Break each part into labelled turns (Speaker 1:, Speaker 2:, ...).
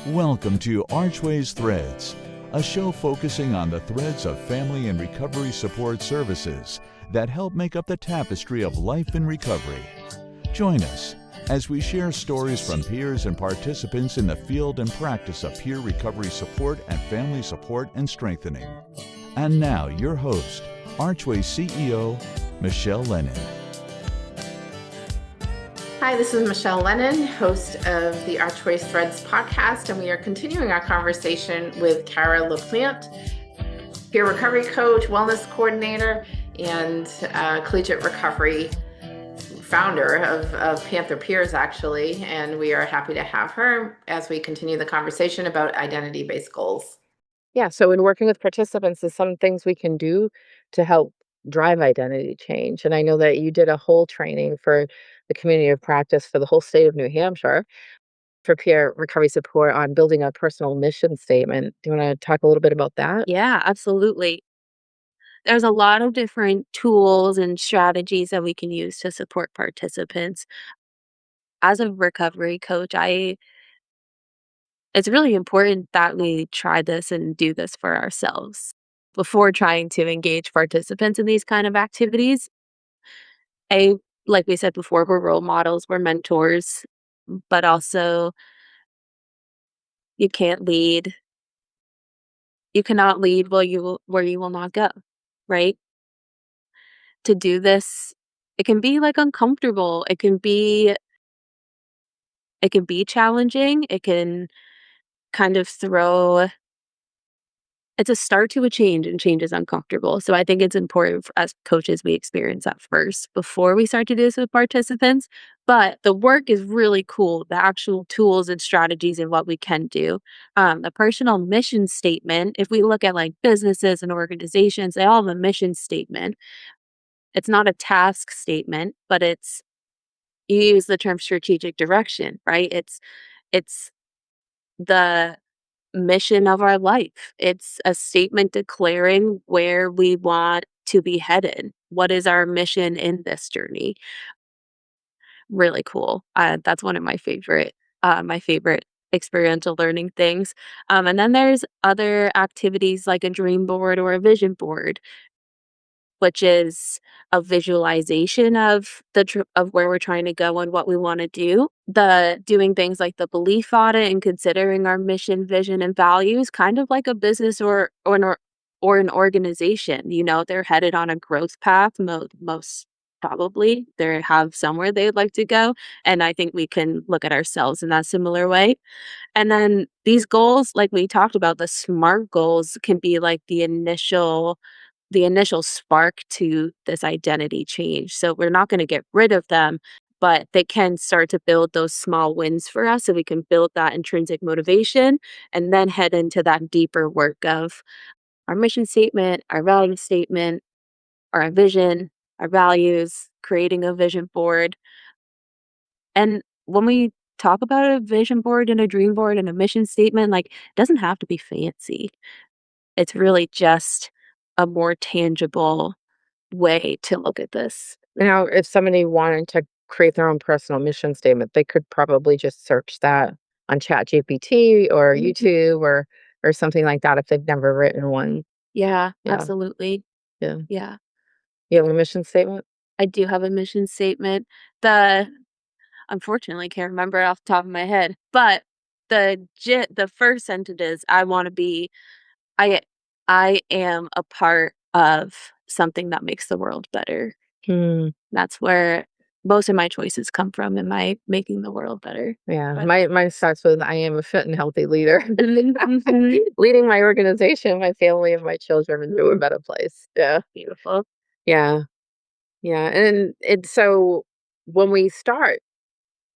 Speaker 1: Welcome to Archways Threads, a show focusing on the threads of family and recovery support services that help make up the tapestry of life in recovery. Join us as we share stories from peers and participants in the field and practice of peer recovery support and family support and strengthening. And now, your host, Archways CEO, Michelle Lennon.
Speaker 2: Hi, this is Michelle Lennon, host of the Archways Threads podcast, and we are continuing our conversation with Cara LaPlante, peer recovery coach, wellness coordinator, and collegiate recovery founder of Panther Peers, actually. And we are happy to have her as we continue the conversation about identity-based goals.
Speaker 3: Yeah, so in working with participants, there's some things we can do to help drive identity change. And I know that you did a whole training for the community of practice for the whole state of New Hampshire for peer recovery support on building a personal mission statement. Do you want to talk a little bit about that?
Speaker 4: Yeah, absolutely. There's a lot of different tools and strategies that we can use to support participants. As a recovery coach, it's really important that we try this and do this for ourselves before trying to engage participants in these kind of activities. A Like we said before, we're role models, we're mentors, but also you can't lead. You cannot lead where you will not go, right? To do this, it can be like uncomfortable. It can be challenging. It can kind of it's a start to a change, and change is uncomfortable. So I think it's important for us coaches, we experience that first before we start to do this with participants. But the work is really cool. The actual tools and strategies and what we can do. The personal mission statement, if we look at like businesses and organizations, they all have a mission statement. It's not a task statement, but you use the term strategic direction, right? It's the mission of our life. It's a statement declaring where we want to be headed. What is our mission in this journey? Really cool. That's one of my favorite experiential learning things. And then there's other activities like a dream board or a vision board, which is a visualization of of where we're trying to go and what we want to do. The doing things like the belief audit and considering our mission, vision, and values, kind of like a business or an organization. You know, they're headed on a growth path. Most probably they have somewhere they'd like to go, and I think we can look at ourselves in that similar way. And then these goals, like we talked about, the SMART goals can be like the initial spark to this identity change. So we're not going to get rid of them, but they can start to build those small wins for us so we can build that intrinsic motivation and then head into that deeper work of our mission statement, our value statement, our vision, our values, creating a vision board. And when we talk about a vision board and a dream board and a mission statement, like, it doesn't have to be fancy. It's really just a more tangible way to look at this.
Speaker 3: Now, if somebody wanted to create their own personal mission statement, they could probably just search that on ChatGPT or
Speaker 4: Mhm.
Speaker 3: YouTube or something like that if they've never written one.
Speaker 4: Yeah,
Speaker 3: Yeah.
Speaker 4: absolutely.
Speaker 3: Yeah.
Speaker 4: Yeah.
Speaker 3: You have a mission statement?
Speaker 4: I do have a mission statement. The Unfortunately, can't remember it off the top of my head, but the first sentence is, I I am a part of something that makes the world better.
Speaker 3: Hmm.
Speaker 4: That's where most of my choices come from in my making the world better.
Speaker 3: Yeah.
Speaker 4: But
Speaker 3: Mine starts with I am a fit and healthy leader. Leading my organization, my family, and my children into a better place. Yeah.
Speaker 4: beautiful.
Speaker 3: Yeah. Yeah. And so when we start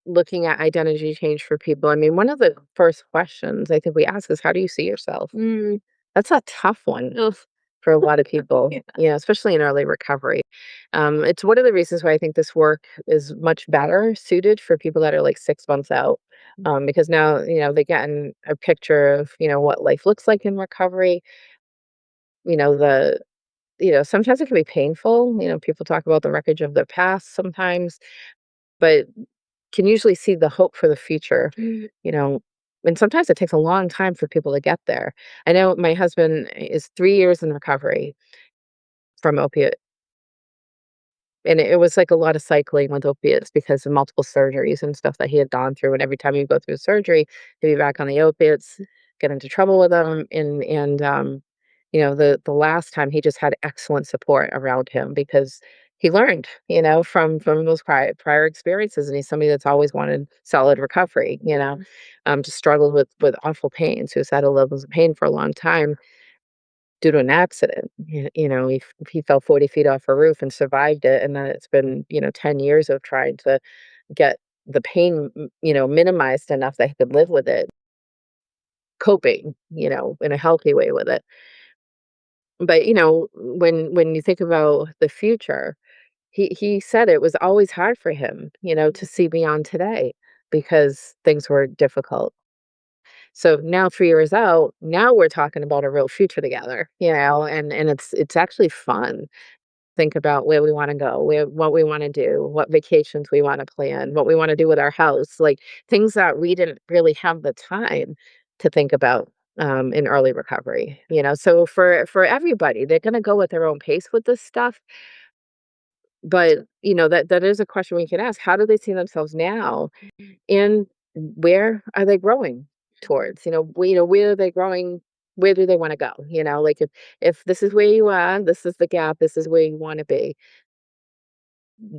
Speaker 3: looking at identity change for people, I mean, one of the first questions I think we ask is, how do you see yourself?
Speaker 4: Mm,
Speaker 3: That's a tough one
Speaker 4: oof.
Speaker 3: for a lot of people,
Speaker 4: Yeah.
Speaker 3: especially in early recovery. It's one of the reasons why I think this work is much better suited for people that are like 6 months out, because now, they get a picture of, what life looks like in recovery. You know, sometimes it can be painful. People talk about the wreckage of their past sometimes, but can usually see the hope for the future.
Speaker 4: Mm,
Speaker 3: You know, And sometimes it takes a long time for people to get there. I know my husband is 3 years in recovery from opiate, and it was, like, a lot of cycling with opiates because of multiple surgeries and stuff that he had gone through, and every time he'd go through surgery, he'd be back on the opiates, get into trouble with them, the last time he just had excellent support around him because he learned, from those prior experiences, and he's somebody that's always wanted solid recovery, just struggled with awful pain, suicidal levels of pain for a long time due to an accident. He fell 40 feet off a roof and survived it, and then it's been, 10 years of trying to get the pain, minimized enough that he could live with it, coping, in a healthy way with it. But, when you think about the future, he said it was always hard for him, to see beyond today because things were difficult. So now 3 years out, now we're talking about a real future together, and it's actually fun. Think about where we wanna go, what we wanna do, what vacations we wanna plan, what we wanna do with our house, like, things that we didn't really have the time to think about, in early recovery, So for everybody, they're gonna go at their own pace with this stuff, but, that is a question we can ask. How do they see themselves now? And where are they growing towards? Where are they growing? Where do they want to go? Like if this is where you are, this is the gap, this is where you want to be.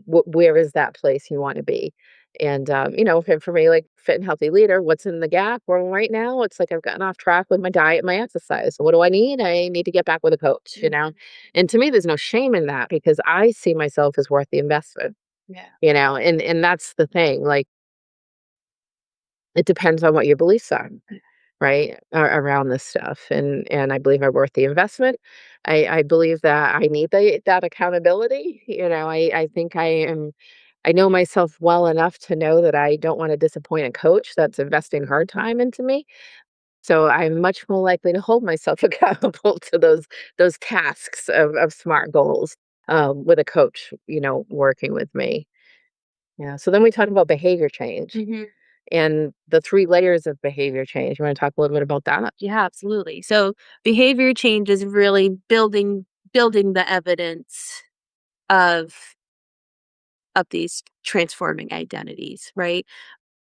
Speaker 3: Where is that place you want to be? And for me, like fit and healthy leader, what's in the gap? Well, right now, it's like I've gotten off track with my diet, my exercise. So what do I need? I need to get back with a coach. And to me, there's no shame in that because I see myself as worth the investment.
Speaker 4: Yeah.
Speaker 3: And that's the thing. Like it depends on what your beliefs are, right, around this stuff, and I believe I'm worth the investment. I believe that I need that accountability. I think I know myself well enough to know that I don't want to disappoint a coach that's investing her time into me. So I'm much more likely to hold myself accountable to those tasks of smart goals with a coach, working with me. Yeah. So then we talk about behavior change and the 3 layers of behavior change. You wanna talk a little bit about that?
Speaker 4: Yeah, absolutely. So behavior change is really building the evidence of these transforming identities, right?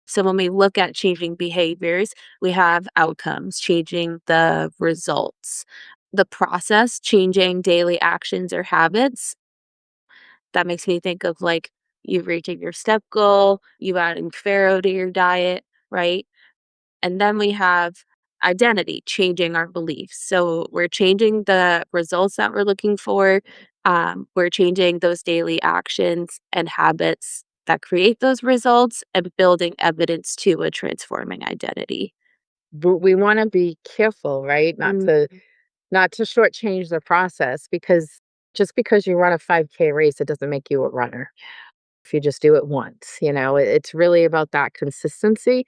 Speaker 4: So when we look at changing behaviors, we have outcomes, changing the results, the process, changing daily actions or habits. That makes me think of like you reaching your step goal, you adding farro to your diet, right? And then we have identity, changing our beliefs. So we're changing the results that we're looking for. We're changing those daily actions and habits that create those results and building evidence to a transforming identity.
Speaker 3: We wanna be careful, right? Not to shortchange the process because just because you run a 5K race, it doesn't make you a runner. If you just do it once, it's really about that consistency.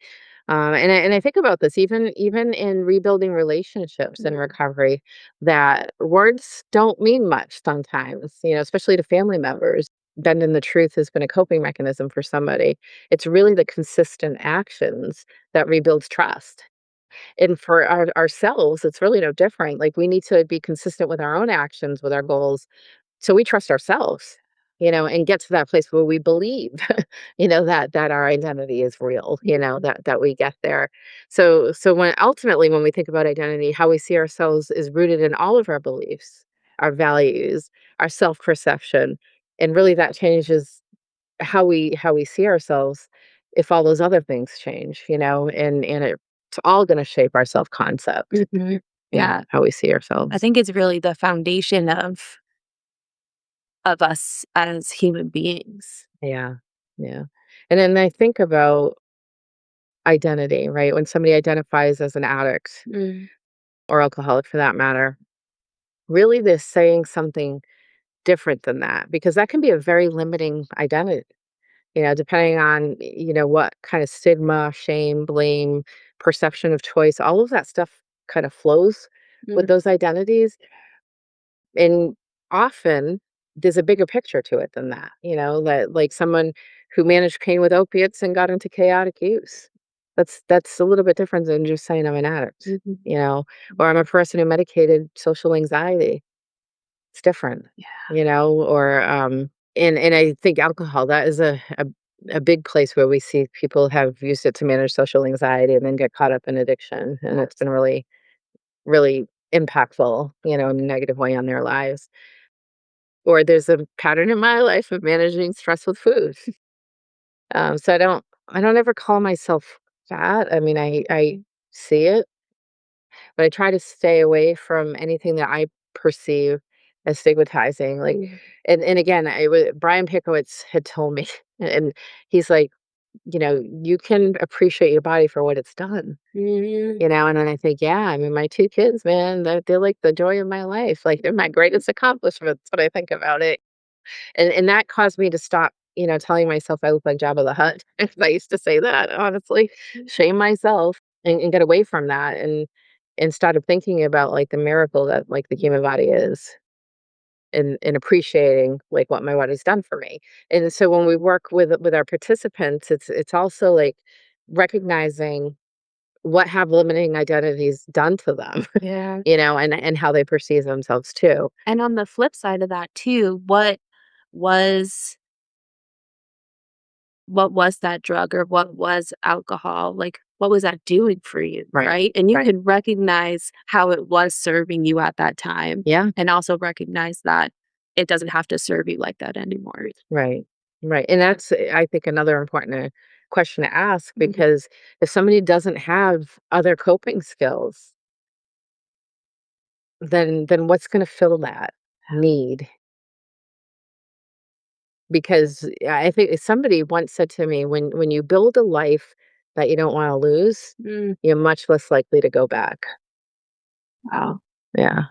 Speaker 3: And I think about this even in rebuilding relationships and recovery, that words don't mean much sometimes, especially to family members. Bending the truth has been a coping mechanism for somebody. It's really the consistent actions that rebuilds trust. And for ourselves, it's really no different. Like we need to be consistent with our own actions, with our goals, so we trust ourselves, and get to that place where we believe, that our identity is real, that we get there. So when we think about identity, how we see ourselves is rooted in all of our beliefs, our values, our self-perception, and really that changes how we see ourselves if all those other things change, and it's all going to shape our self-concept,
Speaker 4: Yeah,
Speaker 3: how we see
Speaker 4: I
Speaker 3: ourselves.
Speaker 4: think it's really the foundation of us as human beings.
Speaker 3: Yeah. Yeah. And then I think about identity, right? When somebody identifies as an addict
Speaker 4: Mm.
Speaker 3: or alcoholic for that matter, really they're saying something different than that because that can be a very limiting identity, depending on, what kind of stigma, shame, blame, perception of choice, all of that stuff kind of flows with
Speaker 4: Mm.
Speaker 3: those identities. And often there's a bigger picture to it than that, that like someone who managed pain with opiates and got into chaotic use. That's a little bit different than just saying I'm an addict, you know, or I'm a person who medicated social anxiety. It's different, you know, or and I think alcohol, that is a big place where we see people have used it to manage social anxiety and then get caught up in addiction, and it's been really, really impactful, you know, in a negative way on their lives. Or there's a pattern in my life of managing stress with food. So I don't ever call myself fat. I mean, I see it, but I try to stay away from anything that I perceive as stigmatizing. Like, and again, Brian Pickowitz had told me, and he's like, you know, you can appreciate your body for what it's done. You know, and then I think, yeah, I mean, my two kids, man, they're like the joy of my life. Like, they're my greatest accomplishments when I think about it. And that caused me to stop, you know, telling myself I look like Jabba the Hutt. I used to say that, honestly, shame myself and get away from that and started thinking about like the miracle that like the human body is and appreciating like what my body's done for me. And so when we work with our participants, it's also like recognizing what have limiting identities done to them,
Speaker 4: Yeah.
Speaker 3: you know, and how they perceive themselves too.
Speaker 4: And on the flip side of that too, was what was that drug or what was alcohol? Like, what was that doing for you,
Speaker 3: Right.
Speaker 4: right? And you
Speaker 3: Right.
Speaker 4: can recognize how it was serving you at that time
Speaker 3: Yeah.
Speaker 4: and also recognize that it doesn't have to serve you like that anymore.
Speaker 3: Right. Right. And that's, I think, another important question to ask, because if somebody doesn't have other coping skills, then what's going to fill that need? Because I think somebody once said to me, when you build a life that you don't want to lose, you're much less likely to go back.
Speaker 4: Wow.
Speaker 3: Yeah.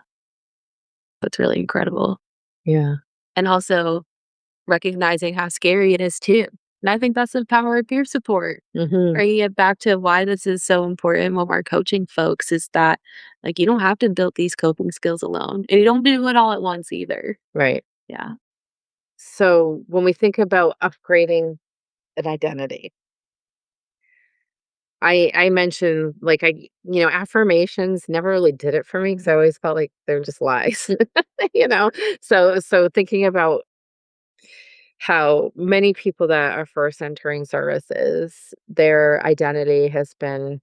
Speaker 4: That's really incredible.
Speaker 3: Yeah.
Speaker 4: And also recognizing how scary it is too. And I think that's the power of peer support.
Speaker 3: Hmm.
Speaker 4: Bringing it back to why this is so important when we're coaching folks is that, like, you don't have to build these coping skills alone, and you don't do it all at once either.
Speaker 3: Right.
Speaker 4: Yeah.
Speaker 3: So when we think about upgrading an identity, I mentioned like you know, affirmations never really did it for me because I always felt like they're just lies, you know. So thinking about how many people that are first entering services, their identity has been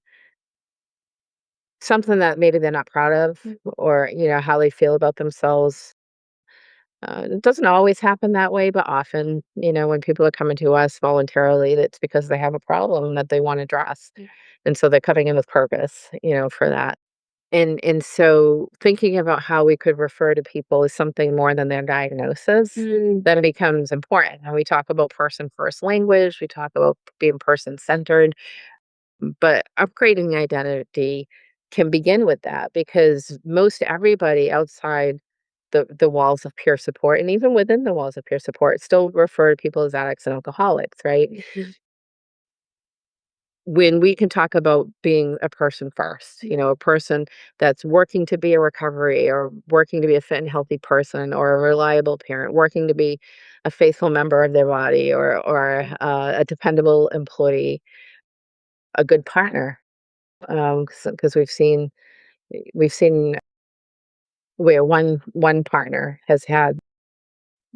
Speaker 3: something that maybe they're not proud of, or you know how they feel about themselves. It doesn't always happen that way, but often, you know, when people are coming to us voluntarily, it's because they have a problem that they want addressed, and so they're coming in with purpose, you know, for that. And so thinking about how we could refer to people as something more than their diagnosis, then becomes important. And we talk about person first language, we talk about being person centered, but upgrading the identity can begin with that, because most everybody outside the walls of peer support, and even within the walls of peer support, still refer to people as addicts and alcoholics, right? When we can talk about being a person first, you know, a person that's working to be a recovery, or working to be a fit and healthy person, or a reliable parent, working to be a faithful member of their body, or a dependable employee, a good partner. Because we've seen where one partner has had,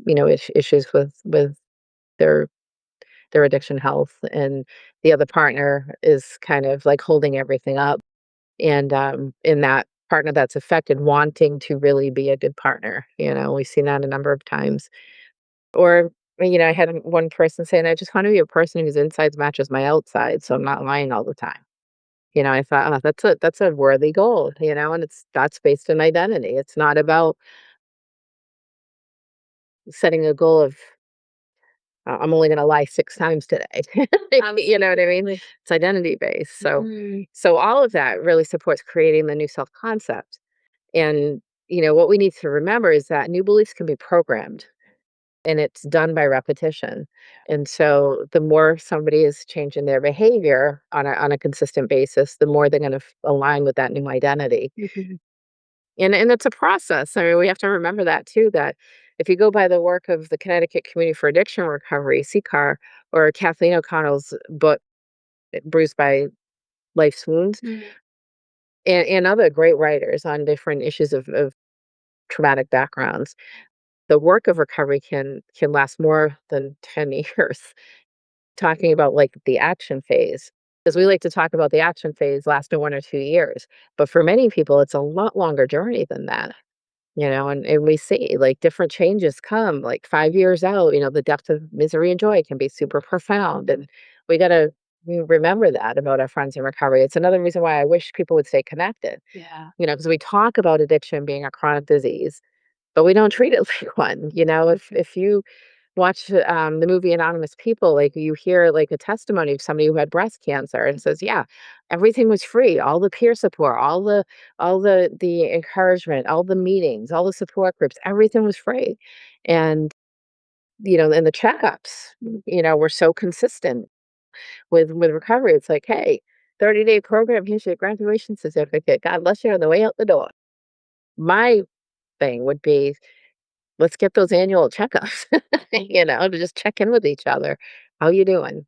Speaker 3: you know, issues with their their addiction health, and the other partner is kind of like holding everything up, and in that partner that's affected wanting to really be a good partner, you know, we've seen that a number of times. Or, you know, I had one person saying, I just want to be a person whose insides matches my outside, so I'm not lying all the time. You know, I thought, oh, that's a worthy goal, you know, and that's based on identity. It's not about setting a goal of I'm only gonna lie 6 times today. You know what I mean?
Speaker 4: Absolutely.
Speaker 3: It's identity based. So all of that really supports creating the new self-concept. And, you know, what we need to remember is that new beliefs can be programmed, and it's done by repetition. And so the more somebody is changing their behavior on a consistent basis, the more they're gonna align with that new identity. And it's a process. I mean, we have to remember that too, that if you go by the work of the Connecticut Community for Addiction Recovery, CCAR, or Kathleen O'Connell's book, Bruised by life's wounds, and other great writers on different issues of traumatic backgrounds. The work of recovery can last more than 10 years. Talking about, like, the action phase, because we like to talk about the action phase lasting 1 or 2 years, but for many people, it's a lot longer journey than that, and we see, like, different changes come, like, 5 years out, the depth of misery and joy can be super profound, and we gotta remember that about our friends in recovery. It's another reason why I wish people would stay connected,
Speaker 4: Yeah.
Speaker 3: because we talk about addiction being a chronic disease, but we don't treat it like one. If you watch the movie Anonymous People, like, you hear, like, a testimony of somebody who had breast cancer and says, yeah, everything was free, all the peer support, all the encouragement, all the meetings, all the support groups, everything was free. And and the checkups, were so consistent with recovery. It's like, hey, 30-day program, here's your graduation certificate, God bless you on the way out the door. My thing would be, let's get those annual checkups, to just check in with each other. How you doing?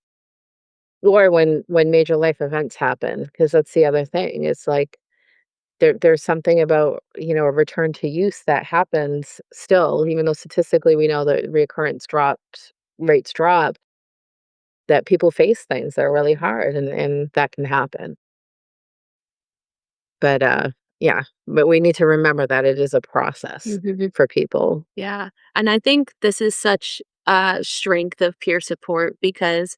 Speaker 3: Or when major life events happen, because that's the other thing. It's like there's something about, a return to use that happens still, even though statistically we know that rates drop, that people face things that are really hard, and that can happen. But yeah, but we need to remember that it is a process for people.
Speaker 4: Yeah. And I think this is such a strength of peer support because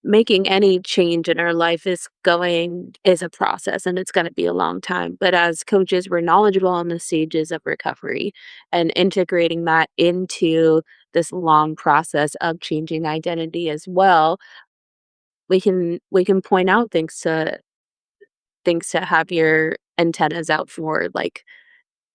Speaker 4: making any change in our life is a process and it's going to be a long time. But as coaches, we're knowledgeable on the stages of recovery and integrating that into this long process of changing identity as well. We can point out things to have your antennas out for, like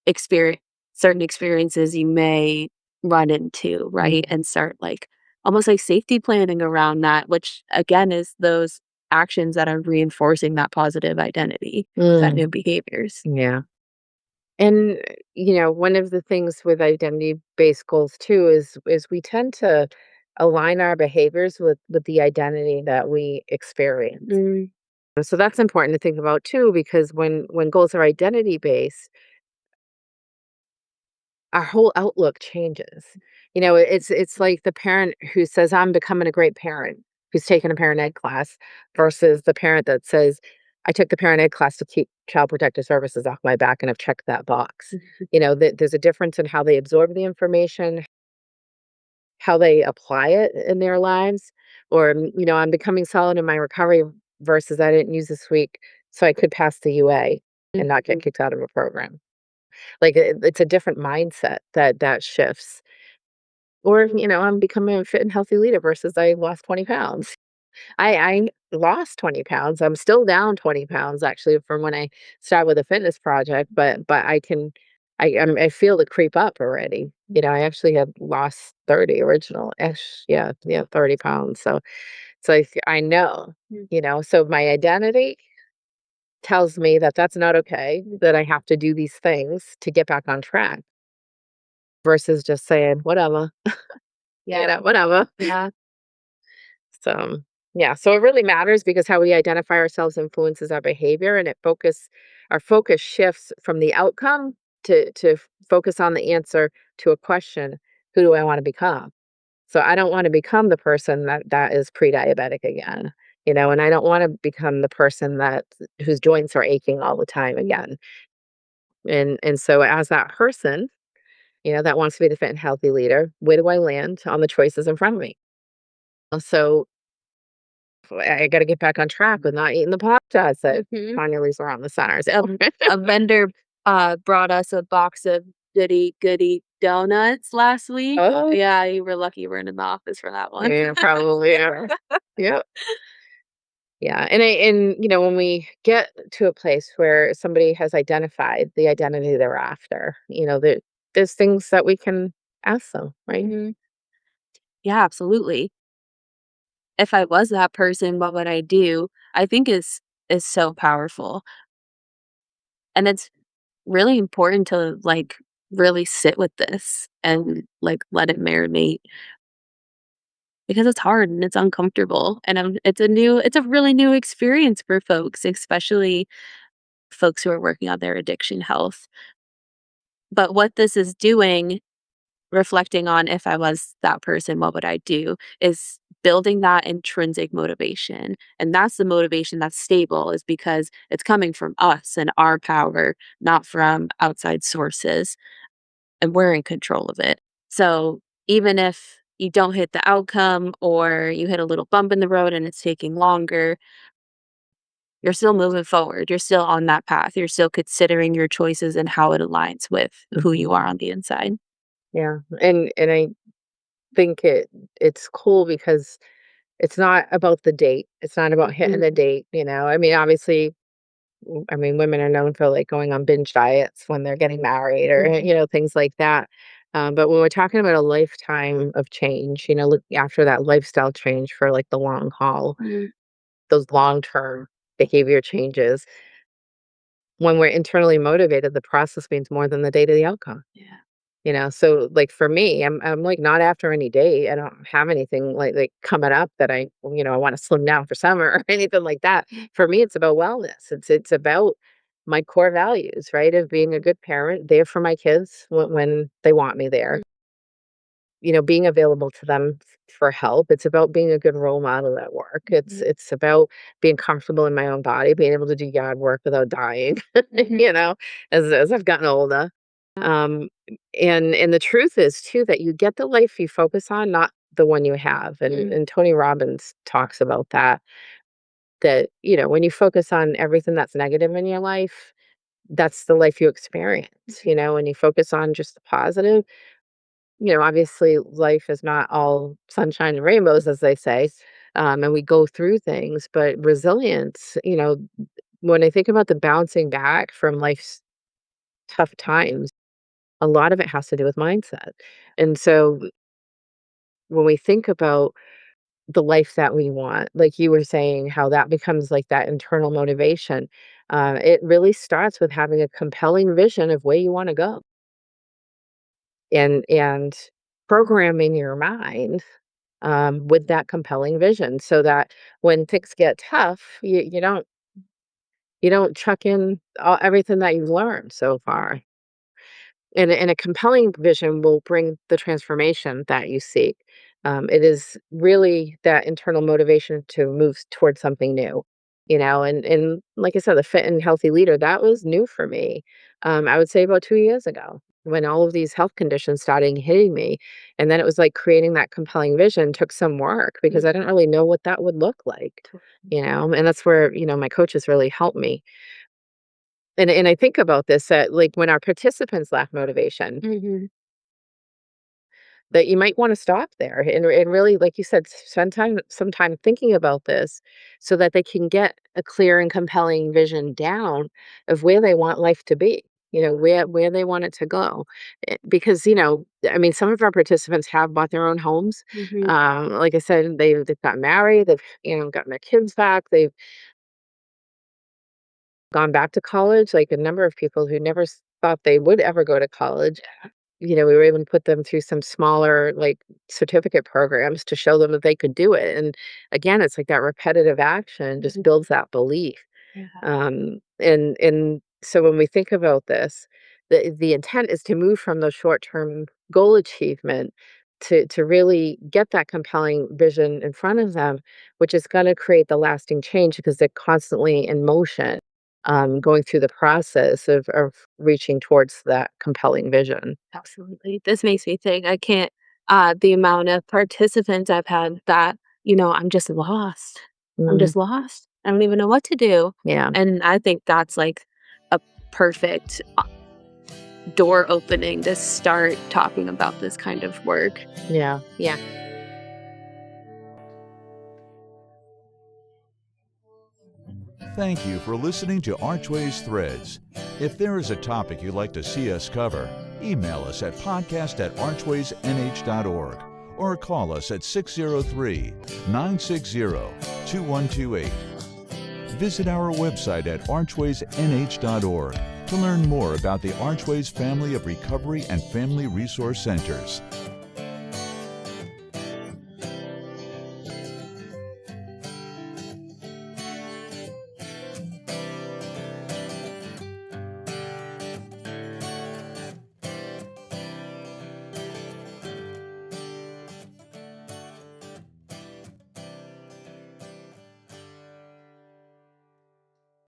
Speaker 4: experience certain experiences you may run into, right? And start like almost like safety planning around that, which again is those actions that are reinforcing that positive identity, that
Speaker 3: Mm,
Speaker 4: new behaviors.
Speaker 3: yeah. And one of the things with identity-based goals too is we tend to align our behaviors with the identity that we experience. So that's important to think about too, because when goals are identity-based, our whole outlook changes. It's like the parent who says, I'm becoming a great parent, who's taken a parent ed class, versus the parent that says, I took the parent ed class to keep child protective services off my back and I've checked that box. There's a difference in how they absorb the information, how they apply it in their lives, or, I'm becoming solid in my recovery versus I didn't use this week so I could pass the UA and not get kicked out of a program. Like, it's a different mindset that shifts. Or, I'm becoming a fit and healthy leader versus I lost 20 pounds. I lost 20 pounds. I'm still down 20 pounds actually from when I started with a fitness project, but I feel the creep up already. I actually had lost 30 original ish. Yeah, 30 pounds. So it's like I know, so my identity tells me that that's not okay, that I have to do these things to get back on track versus just saying, whatever, whatever.
Speaker 4: Yeah.
Speaker 3: So, yeah, so it really matters because how we identify ourselves influences our behavior, and our focus shifts from the outcome to focus on the answer to a question, who do I want to become? So I don't want to become the person that is pre-diabetic again, and I don't want to become the person that whose joints are aching all the time again. And so as that person, that wants to be the fit and healthy leader, where do I land on the choices in front of me? So I gotta get back on track with not eating the Pop-Tarts that
Speaker 4: Mhm.
Speaker 3: Tanya leaves around the center.
Speaker 4: A,
Speaker 3: So
Speaker 4: a vendor brought us a box of goody donuts last week.
Speaker 3: oh,
Speaker 4: Yeah, you were lucky you weren't in the office for that one.
Speaker 3: yeah, probably, yeah. Yep. Yeah, and when we get to a place where somebody has identified the identity they're after, there's things that we can ask them, right?
Speaker 4: Mhm. Yeah, absolutely. If I was that person, what would I do? I think is so powerful. And it's really important to like really sit with this and like let it marinate. because it's hard and it's uncomfortable. And it's a really new experience for folks, especially folks who are working on their addiction health. But what this is doing, reflecting on if I was that person, what would I do, is building that intrinsic motivation. And that's the motivation that's stable, is because it's coming from us and our power, not from outside sources. And we're in control of it. So even if you don't hit the outcome or you hit a little bump in the road and it's taking longer, you're still moving forward. You're still on that path. You're still considering your choices and how it aligns with who you are on the inside.
Speaker 3: Yeah. And I think it's cool because it's not about the date. It's not about hitting the date, you know. I mean, obviously, women are known for like going on binge diets when they're getting married or, you know, things like that. But when we're talking about a lifetime of change, you know, look after that lifestyle change for like the long haul, those long-term behavior changes, when we're internally motivated, the process means more than the date of the outcome.
Speaker 4: Yeah.
Speaker 3: You know, so like for me, I'm like not after any date. I don't have anything like coming up that I want to slim down for summer or anything like that. For me, it's about wellness. It's about my core values, right? Of being a good parent, there for my kids when they want me there. You know, being available to them for help. It's about being a good role model at work. It's about being comfortable in my own body, being able to do yard work without dying, you know, as I've gotten older. Um, and the truth is too that you get the life you focus on, not the one you have. And Tony Robbins talks about that, you know, when you focus on everything that's negative in your life, that's the life you experience. You know, when you focus on just the positive, you know, obviously life is not all sunshine and rainbows, as they say. And we go through things, but resilience, you know, when I think about the bouncing back from life's tough times, a lot of it has to do with mindset. And so when we think about the life that we want, like you were saying, how that becomes like that internal motivation, it really starts with having a compelling vision of where you want to go and programming your mind with that compelling vision so that when things get tough, you don't chuck in everything that you've learned so far. And a compelling vision will bring the transformation that you seek. It is really that internal motivation to move towards something new, you know. And like I said, the fit and healthy leader, that was new for me. I would say about 2 years ago when all of these health conditions started hitting me, and then it was like creating that compelling vision took some work because I didn't really know what that would look like, you know. And that's where my coaches really helped me. And I think about this that, like, when our participants lack motivation, that you might wanna stop there and really, like you said, spend some time thinking about this so that they can get a clear and compelling vision down of where they want life to be, you know, where they want it to go. Because, some of our participants have bought their own homes. Like I said, they've got married, they've, gotten their kids back, they've gone back to college, like a number of people who never thought they would ever go to college. We were able to put them through some smaller, like, certificate programs to show them that they could do it. And again, it's like that repetitive action just builds that belief.
Speaker 4: Yeah.
Speaker 3: And so when we think about this, the intent is to move from the short-term goal achievement to really get that compelling vision in front of them, which is going to create the lasting change because they're constantly in motion, going through the process of reaching towards that compelling vision.
Speaker 4: Absolutely. This makes me think I can't the amount of participants I've had that, I'm just lost. I'm
Speaker 3: Mhm.
Speaker 4: just lost. I don't even know what to do.
Speaker 3: Yeah.
Speaker 4: And I think that's like a perfect door opening to start talking about this kind of work.
Speaker 3: Yeah. Yeah.
Speaker 1: Thank you for listening to Archways Threads. If there is a topic you'd like to see us cover, email us at podcast@archwaysnh.org or call us at 603-960-2128. Visit our website at archwaysnh.org to learn more about the Archways family of recovery and family resource centers.